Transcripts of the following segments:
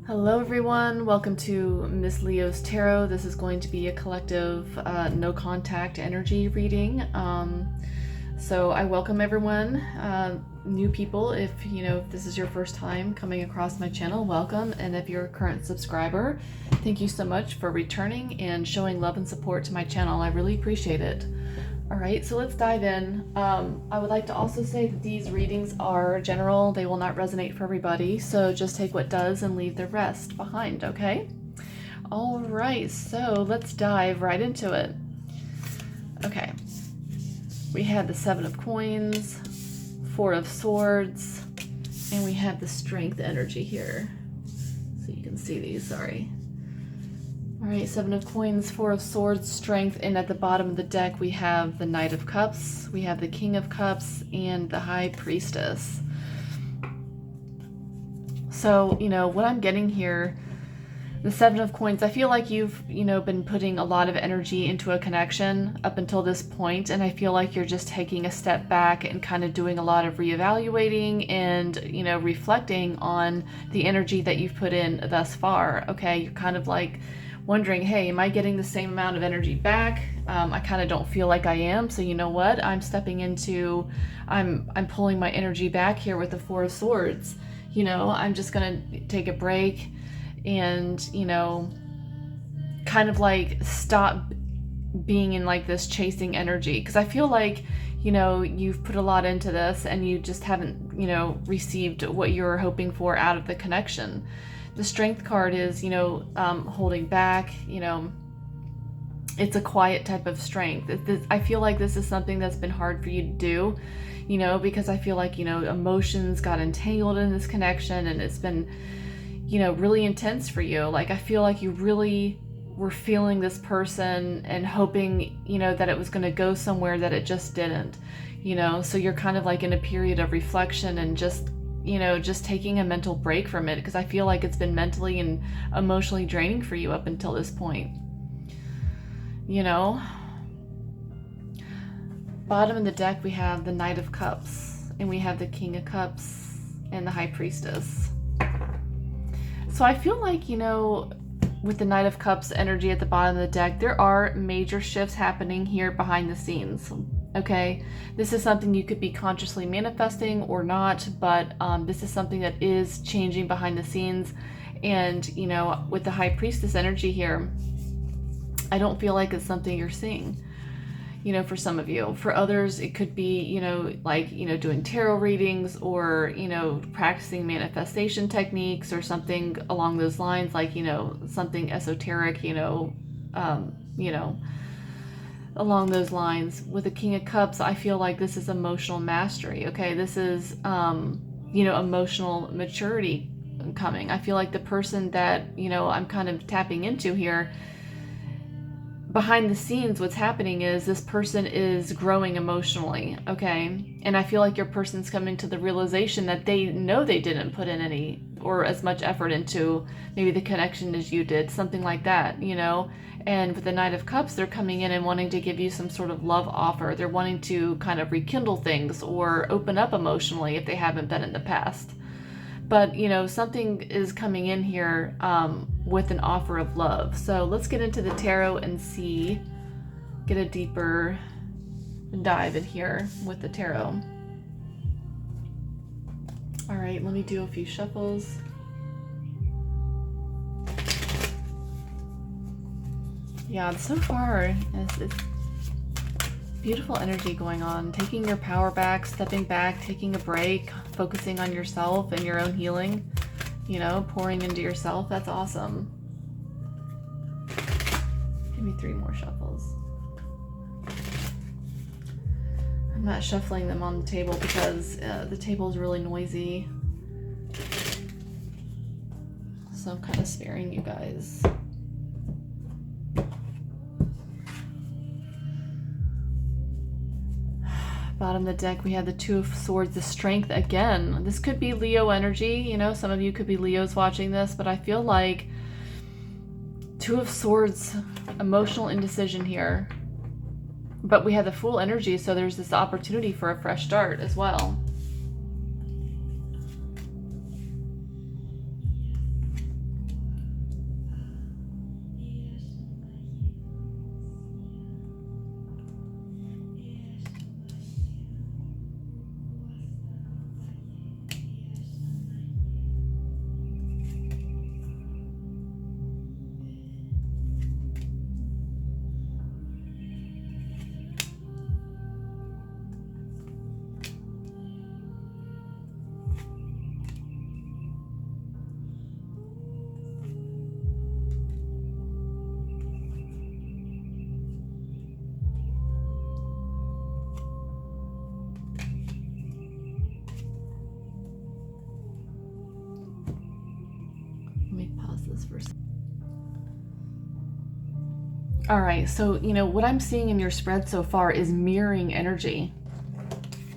Hello everyone, welcome to Miss Leo's Tarot. This is going to be a collective no contact energy reading. So I welcome everyone, new people. If this is your first time coming across my channel, welcome. And if you're a current subscriber, thank you so much for returning and showing love and support to my channel. I really appreciate it. All right, so let's dive in. I would like to also say that these readings are general. They will not resonate for everybody, so just take what does and leave the rest behind, okay? All right, so let's dive right into it. Okay, we had the Seven of Coins, Four of Swords, and we have the Strength energy here. So you can see these, sorry. All right, Seven of Coins, Four of Swords, Strength, and at the bottom of the deck we have the Knight of Cups, we have the King of Cups, and the High Priestess. So, what I'm getting here, the Seven of Coins, I feel like you've, been putting a lot of energy into a connection up until this point, and I feel like you're just taking a step back and kind of doing a lot of reevaluating and, reflecting on the energy that you've put in thus far, okay? You're kind of like wondering, hey, am I getting the same amount of energy back? I kind of don't feel like I am, so you know what? I'm pulling my energy back here with the Four of Swords. I'm just gonna take a break and, kind of like stop being in like this chasing energy. Because I feel like, you've put a lot into this and you just haven't, received what you were hoping for out of the connection. The Strength card is, holding back, it's a quiet type of strength. I feel like this is something that's been hard for you to do, because I feel like, emotions got entangled in this connection and it's been, really intense for you. Like, I feel like you really were feeling this person and hoping, that it was going to go somewhere that it just didn't, so you're kind of like in a period of reflection and just taking a mental break from it, because I feel like it's been mentally and emotionally draining for you up until this point. Bottom of the deck, we have the Knight of Cups, and we have the King of Cups, and the High Priestess. So I feel like, with the Knight of Cups energy at the bottom of the deck, there are major shifts happening here behind the scenes. Okay, this is something you could be consciously manifesting or not, but this is something that is changing behind the scenes. And, with the High Priestess energy here, I don't feel like it's something you're seeing, for some of you. For others, it could be, doing tarot readings or, practicing manifestation techniques or something along those lines, like, something esoteric, along those lines. With the King of Cups, I feel like this is emotional mastery. Okay, this is emotional maturity coming. I feel like the person that I'm kind of tapping into here, behind the scenes, what's happening is this person is growing emotionally. Okay, and I feel like your person's coming to the realization that they know they didn't put in any or as much effort into maybe the connection as you did, something like that. And with the Knight of Cups, they're coming in and wanting to give you some sort of love offer. They're wanting to kind of rekindle things or open up emotionally if they haven't been in the past. But, something is coming in here with an offer of love. So let's get into the tarot and get a deeper dive in here with the tarot. All right, let me do a few shuffles. Yeah, so far, it's beautiful energy going on. Taking your power back, stepping back, taking a break, focusing on yourself and your own healing, pouring into yourself. That's awesome. Give me 3 more shuffles. I'm not shuffling them on the table because the table is really noisy. So I'm kind of sparing you guys. Bottom of the deck, we have the Two of Swords, the Strength again. This could be Leo energy. Some of you could be Leos watching this, but I feel like Two of Swords, emotional indecision here. But we have the Fool energy, so there's this opportunity for a fresh start as well. this for a second. All right, so, what I'm seeing in your spread so far is mirroring energy.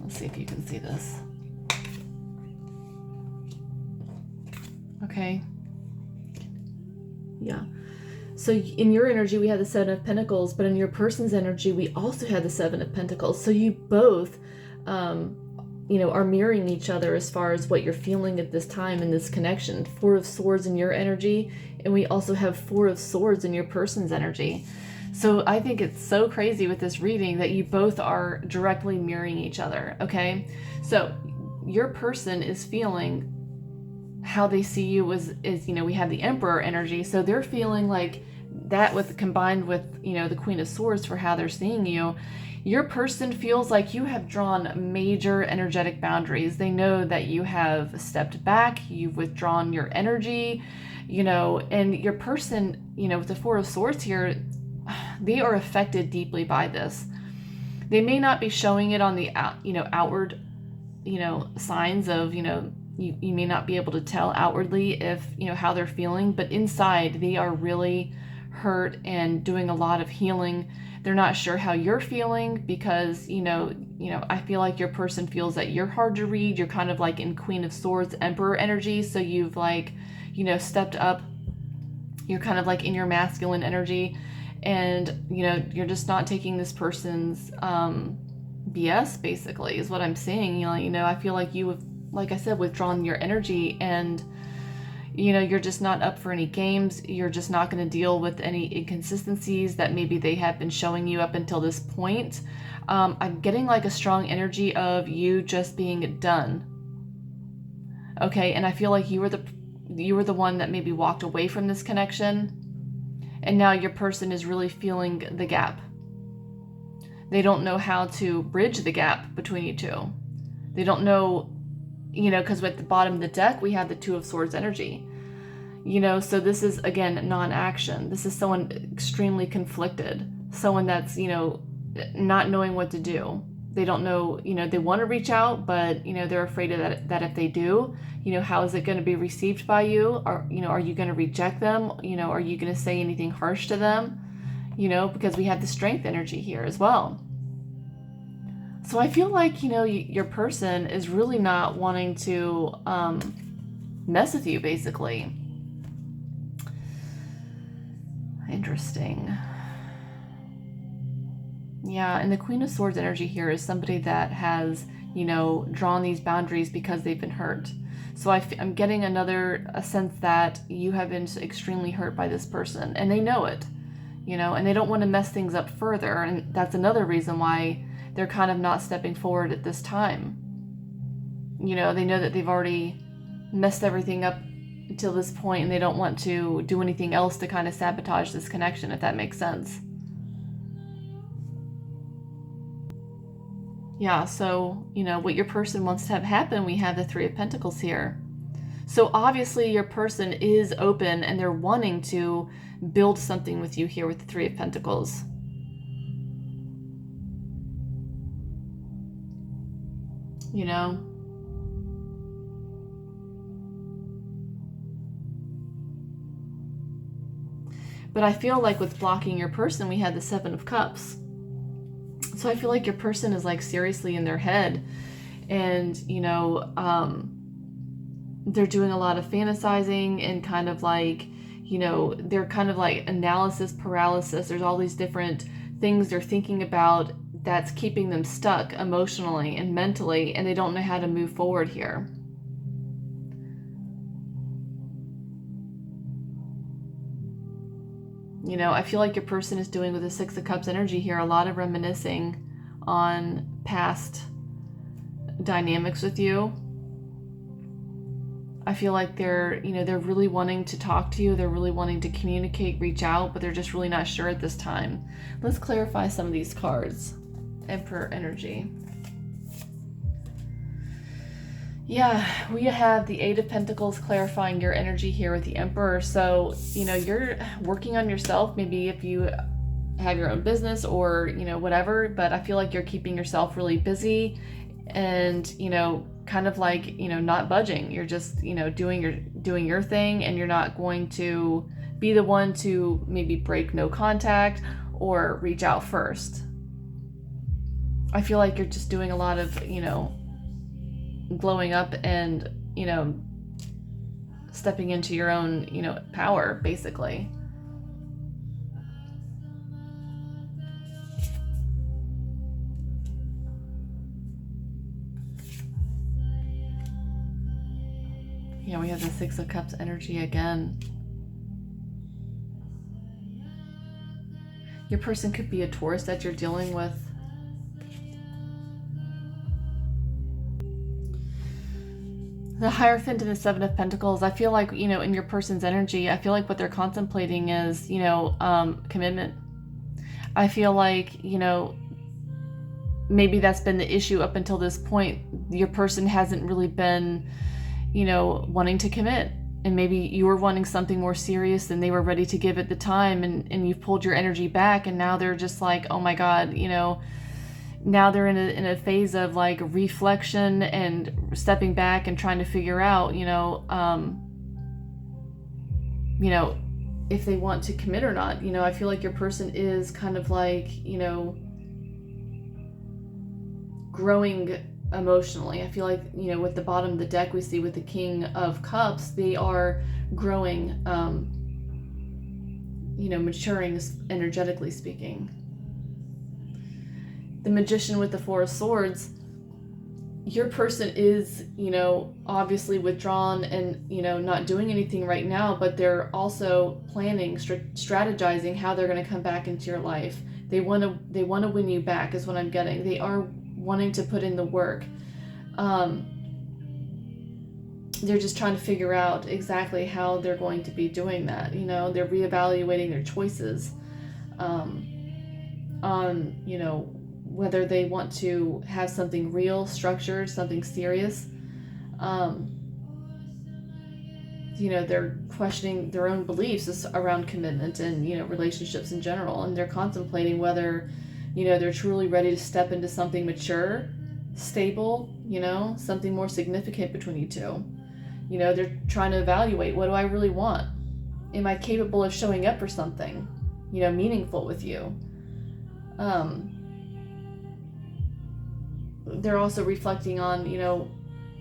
Let's see if you can see this. Okay. Yeah. So in your energy, we had the Seven of Pentacles, but in your person's energy, we also had the Seven of Pentacles. So you both, are mirroring each other as far as what you're feeling at this time in this connection. Four of Swords in your energy, and we also have Four of Swords in your person's energy. So I think it's so crazy with this reading that you both are directly mirroring each other, okay? So your person is feeling how they see you is we have the Emperor energy, so they're feeling like that combined with the Queen of Swords for how they're seeing you. Your person feels like you have drawn major energetic boundaries. They know that you have stepped back, you've withdrawn your energy, and your person, with the Four of Swords here, they are affected deeply by this. They may not be showing it on the outward, signs of, you may not be able to tell outwardly if, how they're feeling, but inside they are really hurt and doing a lot of healing. They're not sure how you're feeling because, I feel like your person feels that you're hard to read. You're kind of like in Queen of Swords, Emperor energy. So you've stepped up. You're kind of like in your masculine energy, and, you're just not taking this person's BS, basically, is what I'm saying. I feel like you have, like I said, withdrawn your energy, and you're just not up for any games. You're just not going to deal with any inconsistencies that maybe they have been showing you up until this point. I'm getting like a strong energy of you just being done. Okay, and I feel like you were the one that maybe walked away from this connection, and now your person is really feeling the gap. They don't know how to bridge the gap between you two. They don't know, because at the bottom of the deck, we have the Two of Swords energy. So this is, again, non-action. This is someone extremely conflicted. Someone that's, not knowing what to do. They don't know, they want to reach out, but, they're afraid of that if they do, how is it going to be received by you? Are you going to reject them? Are you going to say anything harsh to them? Because we have the Strength energy here as well. So I feel like, your person is really not wanting to mess with you, basically. Interesting. Yeah, and the Queen of Swords energy here is somebody that has, drawn these boundaries because they've been hurt. So I'm getting a sense that you have been extremely hurt by this person, and they know it, and they don't want to mess things up further. And that's another reason why they're kind of not stepping forward at this time. They know that they've already messed everything up until this point, and they don't want to do anything else to kind of sabotage this connection, if that makes sense. Yeah, so, what your person wants to have happen, we have the Three of Pentacles here. So obviously your person is open and they're wanting to build something with you here with the Three of Pentacles. But I feel like with blocking your person, we had the Seven of Cups. So I feel like your person is like seriously in their head, and they're doing a lot of fantasizing and kind of like, they're kind of like analysis paralysis. There's all these different things they're thinking about that's keeping them stuck emotionally and mentally, and they don't know how to move forward here. I feel like your person is doing with the Six of Cups energy here a lot of reminiscing on past dynamics with you. I feel like they're really wanting to talk to you. They're really wanting to communicate, reach out, but they're just really not sure at this time. Let's clarify some of these cards. Emperor energy. Yeah, we have the Eight of Pentacles clarifying your energy here with the Emperor. So, you're working on yourself, maybe if you have your own business or, whatever, but I feel like you're keeping yourself really busy and, kind of like, not budging. You're just, doing doing your thing, and you're not going to be the one to maybe break no contact or reach out first. I feel like you're just doing a lot of, glowing up and, stepping into your own, power, basically. Yeah, we have the Six of Cups energy again. Your person could be a Taurus that you're dealing with. The Hierophant and the Seven of Pentacles, I feel like, in your person's energy, I feel like what they're contemplating is, commitment. I feel like, maybe that's been the issue up until this point. Your person hasn't really been, wanting to commit. And maybe you were wanting something more serious than they were ready to give at the time. And you've pulled your energy back, and now they're just like, oh my God, now they're in a phase of like reflection and stepping back and trying to figure out, if they want to commit or not. I feel like your person is kind of like, growing emotionally. I feel like, with the bottom of the deck we see with the King of Cups, they are growing, maturing energetically speaking. The Magician with the Four of Swords, your person is, obviously withdrawn and, not doing anything right now, but they're also planning, strategizing how they're going to come back into your life. They want to win you back is what I'm getting. They are wanting to put in the work. They're just trying to figure out exactly how they're going to be doing that. They're reevaluating their choices on, whether they want to have something real, structured, something serious. They're questioning their own beliefs around commitment and, relationships in general. And they're contemplating whether, they're truly ready to step into something mature, stable, something more significant between you two. They're trying to evaluate, what do I really want? Am I capable of showing up for something, meaningful with you? They're also reflecting on,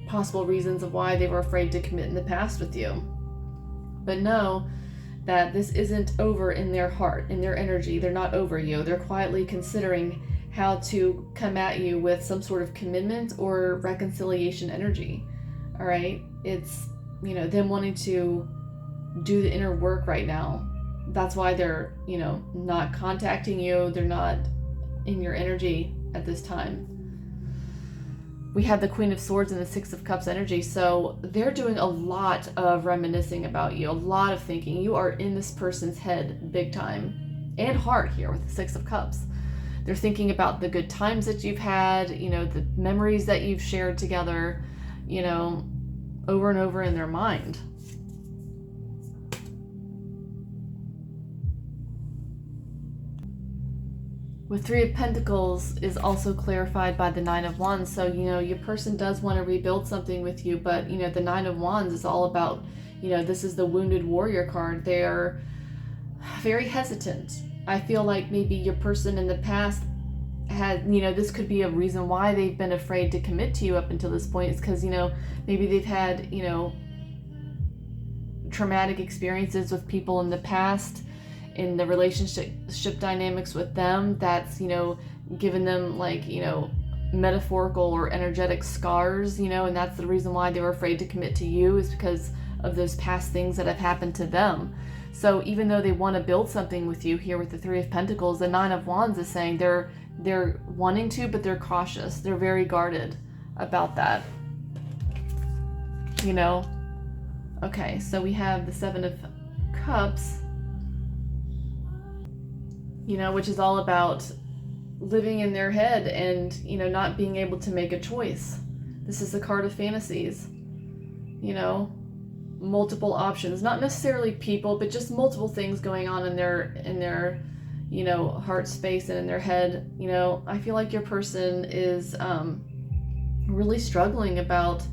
possible reasons of why they were afraid to commit in the past with you. But know that this isn't over in their heart, in their energy. They're not over you. They're quietly considering how to come at you with some sort of commitment or reconciliation energy. All right? It's, them wanting to do the inner work right now. That's why they're, not contacting you. They're not in your energy at this time. We have the Queen of Swords and the Six of Cups energy. So they're doing a lot of reminiscing about you, a lot of thinking. You are in this person's head big time and heart here with the Six of Cups. They're thinking about the good times that you've had, the memories that you've shared together, over and over in their mind. With Three of Pentacles is also clarified by the Nine of Wands. So, your person does want to rebuild something with you, but, the Nine of Wands is all about, this is the Wounded Warrior card. They're very hesitant. I feel like maybe your person in the past had, this could be a reason why they've been afraid to commit to you up until this point. It's because, maybe they've had, traumatic experiences with people in the past, in the relationship dynamics with them, that's, given them like, metaphorical or energetic scars, and that's the reason why they were afraid to commit to you, is because of those past things that have happened to them. So even though they want to build something with you here with the Three of Pentacles, the Nine of Wands is saying they're wanting to, but they're cautious. They're very guarded about that. Okay, so we have the Seven of Cups, which is all about living in their head and, not being able to make a choice. This is the card of fantasies, multiple options, not necessarily people, but just multiple things going on in their heart space and in their head. I feel like your person is really struggling about,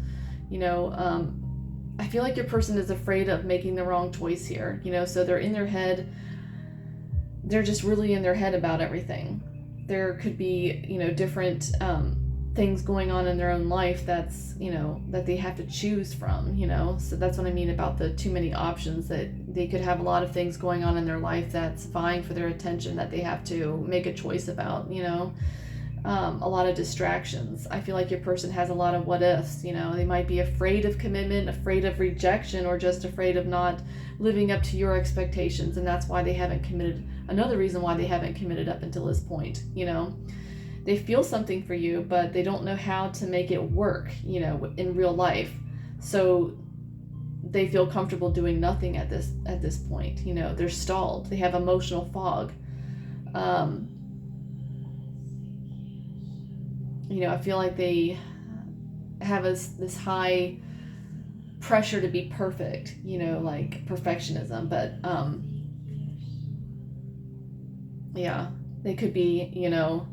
I feel like your person is afraid of making the wrong choice here, you know, so they're in their head. They're just really in their head about everything. There could be, you know, different things going on in their own life that's, you know, that they have to choose from, you know. So that's what I mean about the too many options, that they could have a lot of things going on in their life that's vying for their attention that they have to make a choice about, you know. A lot of distractions. I feel like your person has a lot of what ifs, you know. They might be afraid of commitment, afraid of rejection, or just afraid of not living up to your expectations, and that's why they haven't committed. Another reason why they haven't committed up until this point, you know. They feel something for you, but they don't know how to make it work, you know, in real life. So they feel comfortable doing nothing at this point, you know. They're stalled. They have emotional fog. You know, I feel like they have this high pressure to be perfect, you know, like perfectionism. But yeah, they could be, you know,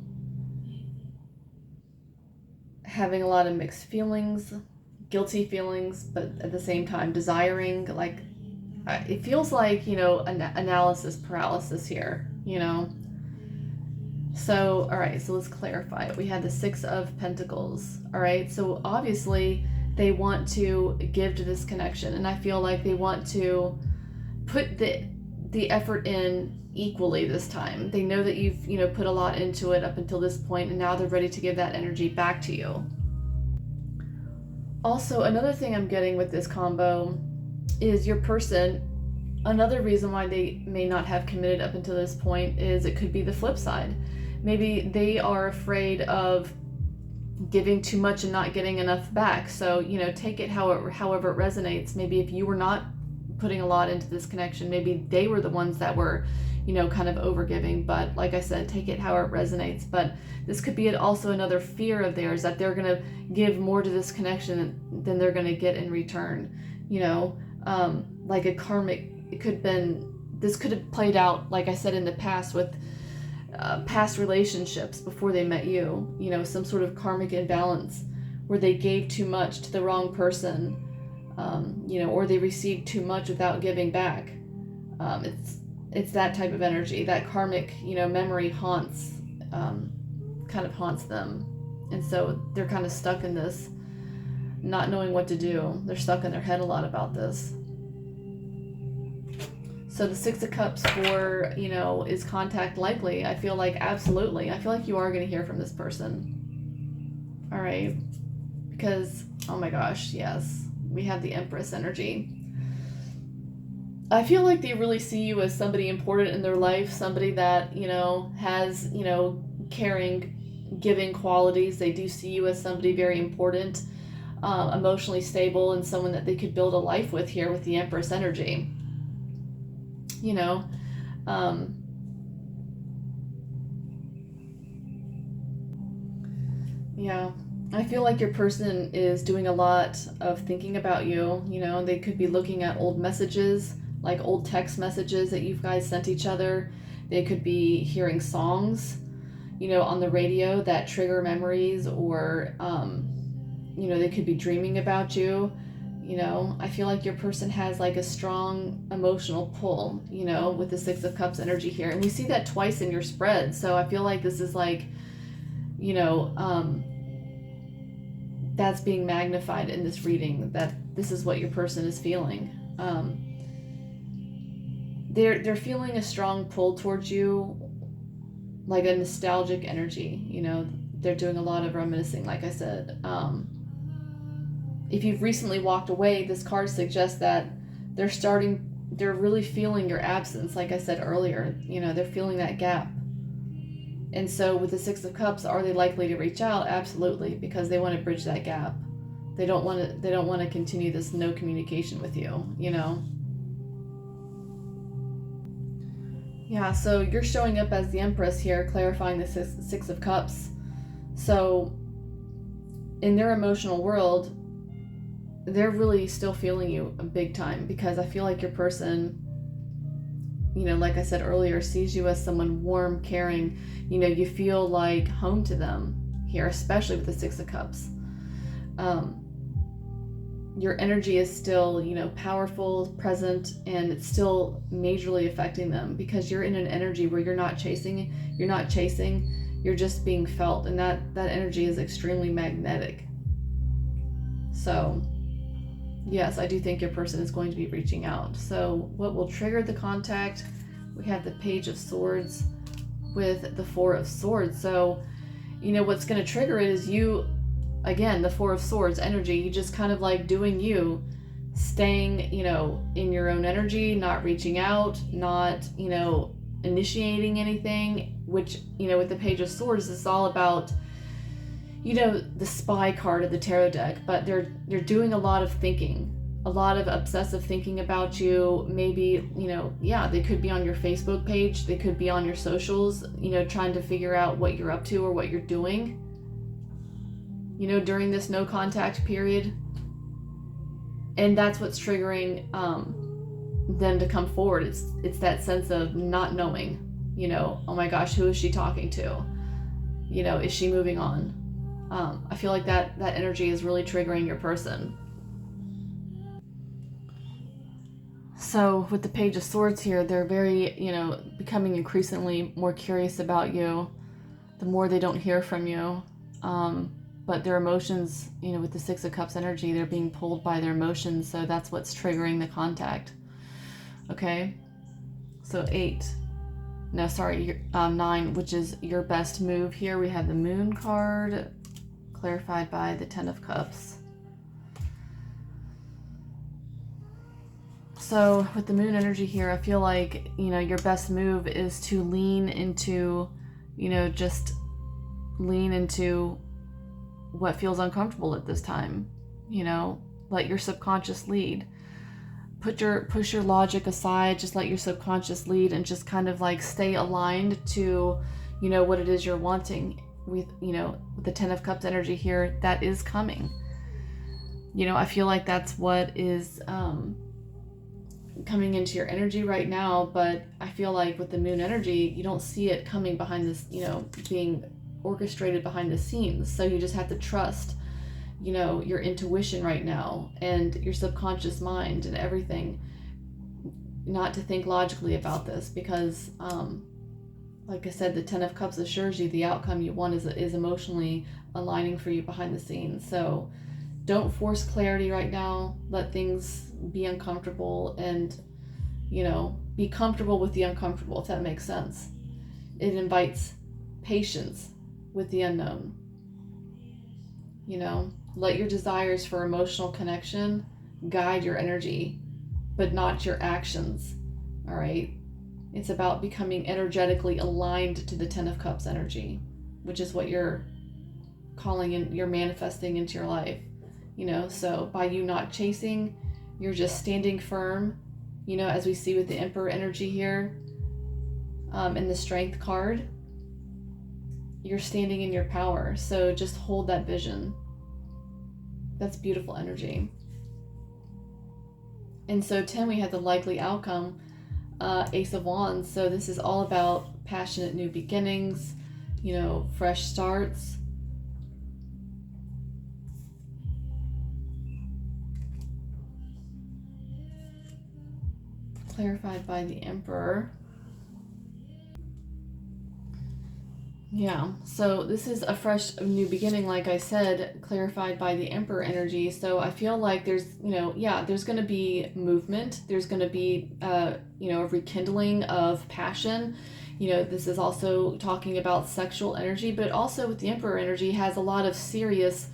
having a lot of mixed feelings, guilty feelings, but at the same time desiring, like, it feels like, you know, analysis paralysis here, you know. So, all right, so let's clarify it. We had the Six of Pentacles, all right? So obviously they want to give to this connection, and I feel like they want to put the effort in equally this time. They know that you've, you know, put a lot into it up until this point, and now they're ready to give that energy back to you. Also, another thing I'm getting with this combo is your person, another reason why they may not have committed up until this point is it could be the flip side. Maybe they are afraid of giving too much and not getting enough back. So, you know, take it however it resonates. Maybe if you were not putting a lot into this connection, maybe they were the ones that were, you know, kind of overgiving. But like I said, take it however it resonates. But this could be also another fear of theirs, that they're going to give more to this connection than they're going to get in return. You know, like a karmic, this could have played out, like I said, in the past with past relationships before they met you, you know, some sort of karmic imbalance where they gave too much to the wrong person, you know, or they received too much without giving back. It's that type of energy. That karmic, you know, memory kind of haunts them. And so they're kind of stuck in this, not knowing what to do. They're stuck in their head a lot about this. So the Six of Cups for, you know, is contact likely? I feel like absolutely. I feel like you are going to hear from this person. All right. Because, oh my gosh, yes. We have the Empress energy. I feel like they really see you as somebody important in their life, somebody that, you know, has, you know, caring, giving qualities. They do see you as somebody very important, emotionally stable, and someone that they could build a life with here with the Empress energy. You know, yeah, I feel like your person is doing a lot of thinking about you. You know, they could be looking at old messages, like old text messages that you guys sent each other. They could be hearing songs, you know, on the radio that trigger memories, or, you know, they could be dreaming about you. You know, I feel like your person has like a strong emotional pull, you know, with the Six of Cups energy here. And we see that twice in your spread. So I feel like this is like, you know, that's being magnified in this reading, that this is what your person is feeling. They're feeling a strong pull towards you, like a nostalgic energy. You know, they're doing a lot of reminiscing, like I said. If you've recently walked away, this card suggests that they're really feeling your absence, like I said earlier. You know, they're feeling that gap. And so with the Six of Cups, are they likely to reach out? Absolutely, because they want to bridge that gap. They don't want to continue this no communication with you, you know. Yeah, so you're showing up as the Empress here, clarifying the Six of Cups. So in their emotional world, they're really still feeling you big time, because I feel like your person, you know, like I said earlier, sees you as someone warm, caring. You know, you feel like home to them here, especially with the Six of Cups. your energy is still, powerful, present, and it's still majorly affecting them because you're in an energy where you're not chasing, you're just being felt, and that energy is extremely magnetic. So yes, I do think your person is going to be reaching out. So what will trigger the contact? We have the Page of Swords with the Four of Swords. So, what's going to trigger it is you, again, the Four of Swords energy, you just kind of like doing you, staying, in your own energy, not reaching out, not, initiating anything, which, with the Page of Swords, is all about, the spy card of the tarot deck, but they're doing a lot of thinking, a lot of obsessive thinking about you. Maybe, they could be on your Facebook page, they could be on your socials, trying to figure out what you're up to or what you're doing, during this no contact period. And that's what's triggering them to come forward. It's that sense of not knowing, oh my gosh, who is she talking to? Is she moving on? I feel like that energy is really triggering your person. So with the Page of Swords here, they're very, becoming increasingly more curious about you the more they don't hear from you. But their emotions, with the Six of Cups energy, they're being pulled by their emotions. So that's what's triggering the contact. Okay. So 9, which is your best move here. We have the Moon card, clarified by the Ten of Cups. So with the Moon energy here, I feel like, your best move is to lean into, just lean into what feels uncomfortable at this time. Let your subconscious lead. Push your logic aside, just let your subconscious lead and just kind of like stay aligned to, what it is you're wanting. With the Ten of Cups energy here, that is coming. I feel like that's what is coming into your energy right now, but I feel like with the Moon energy, you don't see it coming behind this, being orchestrated behind the scenes. So you just have to trust, your intuition right now and your subconscious mind and everything, not to think logically about this, because like I said, the Ten of Cups assures you the outcome you want is emotionally aligning for you behind the scenes. So don't force clarity right now. Let things be uncomfortable and, be comfortable with the uncomfortable, if that makes sense. It invites patience with the unknown. Let your desires for emotional connection guide your energy, but not your actions. All right. It's about becoming energetically aligned to the Ten of Cups energy, which is what you're calling in, you're manifesting into your life. So by you not chasing, you're just standing firm, as we see with the Emperor energy here, in the Strength card. You're standing in your power. So just hold that vision. That's beautiful energy. And so 10, we have the likely outcome, Ace of Wands. So this is all about passionate new beginnings, fresh starts. Clarified by the Emperor. Yeah, so this is a fresh new beginning, like I said, clarified by the Emperor energy. So I feel like there's, there's going to be movement. There's going to be, a rekindling of passion. This is also talking about sexual energy, but also with the Emperor energy has a lot of seriousness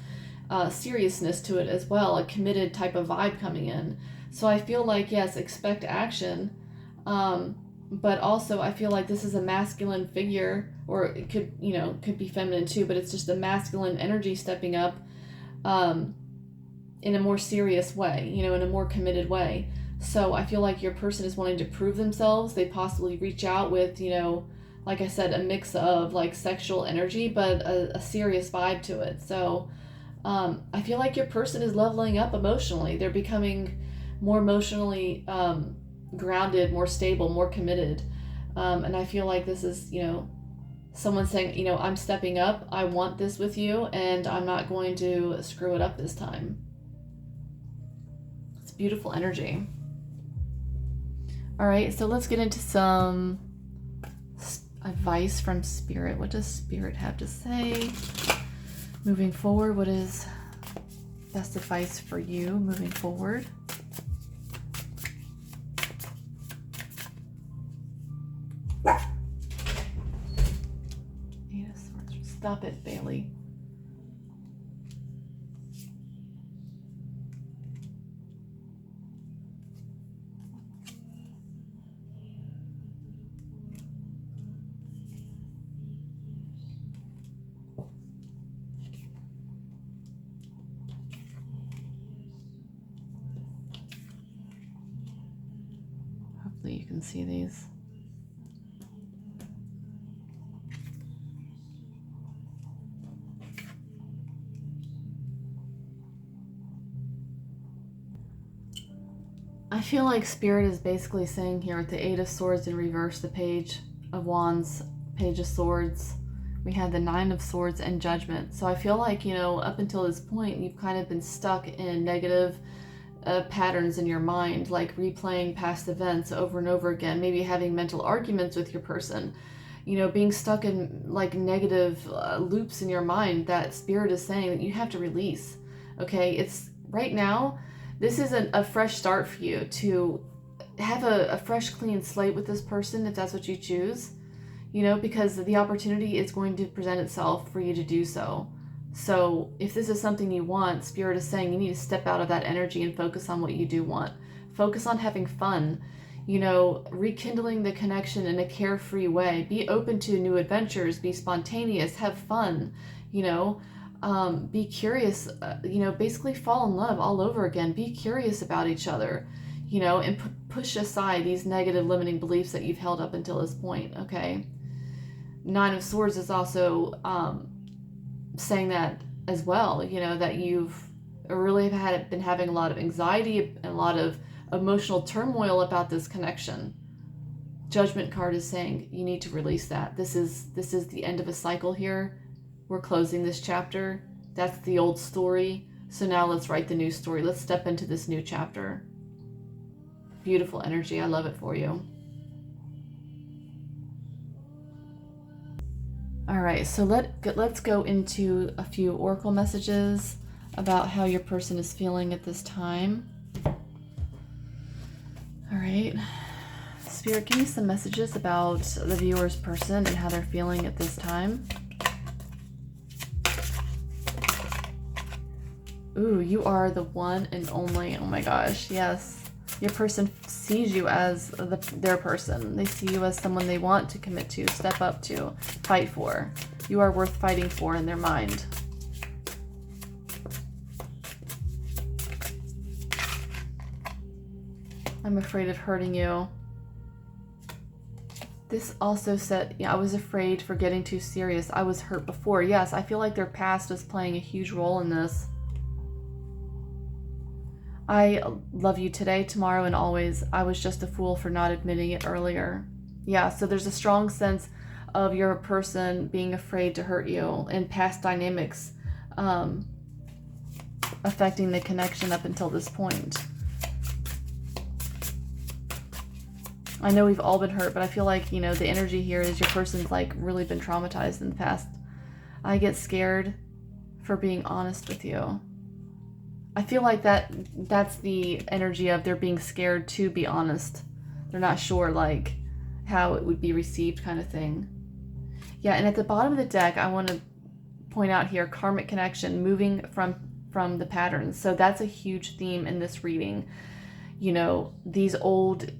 to it as well, a committed type of vibe coming in. So I feel like, yes, expect action, but also I feel like this is a masculine figure, or it could be feminine too, but it's just a masculine energy stepping up in a more serious way, in a more committed way. So I feel like your person is wanting to prove themselves. They possibly reach out with, like I said, a mix of like sexual energy, but a serious vibe to it. So I feel like your person is leveling up emotionally. They're becoming more emotionally grounded, more stable, more committed. And I feel like this is, someone saying, I'm stepping up, I want this with you, and I'm not going to screw it up this time. beautiful energy. All right, so let's get into some advice from Spirit. What does Spirit have to say? Moving forward, what is best advice for you moving forward? Eight of Swords. Stop it, Bailey. Hopefully you can see these. I feel like Spirit is basically saying here with the Eight of Swords in reverse, the Page of Wands, Page of Swords, we had the Nine of Swords and Judgment. So I feel like, you know, up until this point, you've kind of been stuck in negative patterns in your mind, like replaying past events over and over again, maybe having mental arguments with your person, you know, being stuck in like negative loops in your mind that Spirit is saying that you have to release. Okay, it's right now, this is a fresh start for you to have a fresh, clean slate with this person, if that's what you choose, you know, because the opportunity is going to present itself for you to do so. So if this is something you want, Spirit is saying you need to step out of that energy and focus on what you do want. Focus on having fun, you know, rekindling the connection in a carefree way. Be open to new adventures, be spontaneous, have fun, you know, be curious, you know, basically fall in love all over again. Be curious about each other, you know, and push aside these negative limiting beliefs that you've held up until this point, okay? Nine of Swords is also saying that as well, you know, that you've really been having a lot of anxiety and a lot of emotional turmoil about this connection. Judgment card is saying you need to release that. This is the end of a cycle here. We're closing this chapter. That's the old story. So now let's write the new story. Let's step into this new chapter. Beautiful energy. I love it for you. All right, so let's go into a few oracle messages about how your person is feeling at this time. All right, Spirit, give me some messages about the viewer's person and how they're feeling at this time. Ooh, you are the one and only. Oh my gosh, yes. Your person sees you as their person. They see you as someone they want to commit to, step up to, fight for. You are worth fighting for in their mind. I'm afraid of hurting you. This also said, yeah, I was afraid for getting too serious. I was hurt before. Yes, I feel like their past is playing a huge role in this. I love you today, tomorrow, and always. I was just a fool for not admitting it earlier. Yeah, so there's a strong sense of your person being afraid to hurt you and past dynamics affecting the connection up until this point. I know we've all been hurt, but I feel like, you know, the energy here is your person's like really been traumatized in the past. I get scared for being honest with you. I feel like that's the energy of they're being scared to be honest. They're not sure like how it would be received kind of thing. Yeah, and at the bottom of the deck, I want to point out here, karmic connection, moving from the patterns. So that's a huge theme in this reading. You know, these old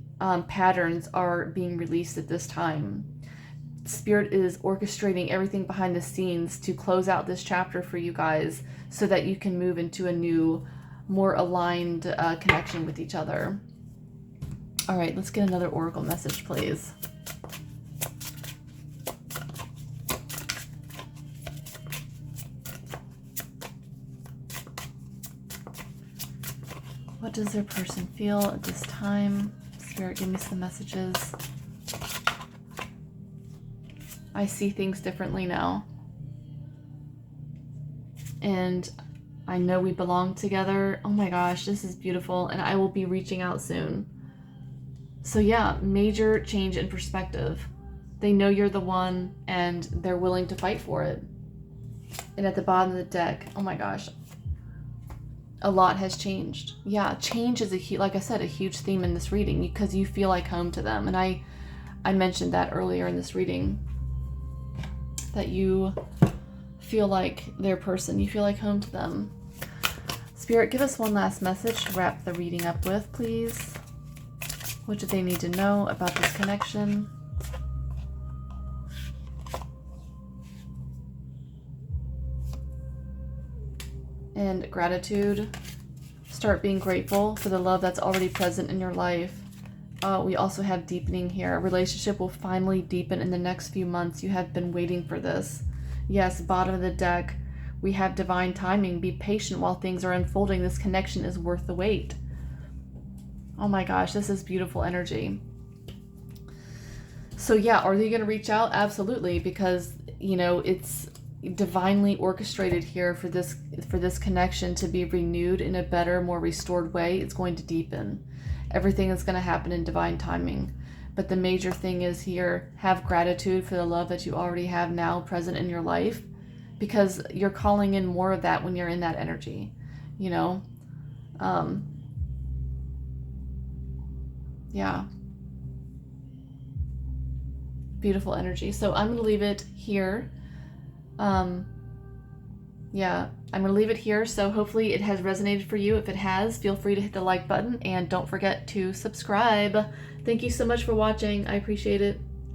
patterns are being released at this time. Spirit is orchestrating everything behind the scenes to close out this chapter for you guys so that you can move into a new, more aligned connection with each other. All right, let's get another oracle message, please. What does their person feel at this time? Spirit, give me some messages. I see things differently now. And I know we belong together. Oh my gosh, this is beautiful. And I will be reaching out soon. So yeah, major change in perspective. They know you're the one and they're willing to fight for it. And at the bottom of the deck, oh my gosh, a lot has changed. Yeah, change is like I said, a huge theme in this reading because you feel like home to them. And I mentioned that earlier in this reading, that you feel like their person, you feel like home to them. Spirit, give us one last message to wrap the reading up with, please. What do they need to know about this connection? And gratitude. Start being grateful for the love that's already present in your life. We also have deepening here. A relationship will finally deepen in the next few months. You have been waiting for this. Yes, bottom of the deck, we have divine timing. Be patient while things are unfolding. This connection is worth the wait. Oh my gosh, this is beautiful energy. So yeah, are they going to reach out? Absolutely, because, you know, it's divinely orchestrated here for this connection to be renewed in a better, more restored way. It's going to deepen. Everything is going to happen in divine timing. But the major thing is here, have gratitude for the love that you already have now present in your life, because you're calling in more of that when you're in that energy, you know? Yeah. Beautiful energy. So I'm going to leave it here. Yeah, I'm going to leave it here. So hopefully it has resonated for you. If it has, feel free to hit the like button and don't forget to subscribe. Thank you so much for watching. I appreciate it.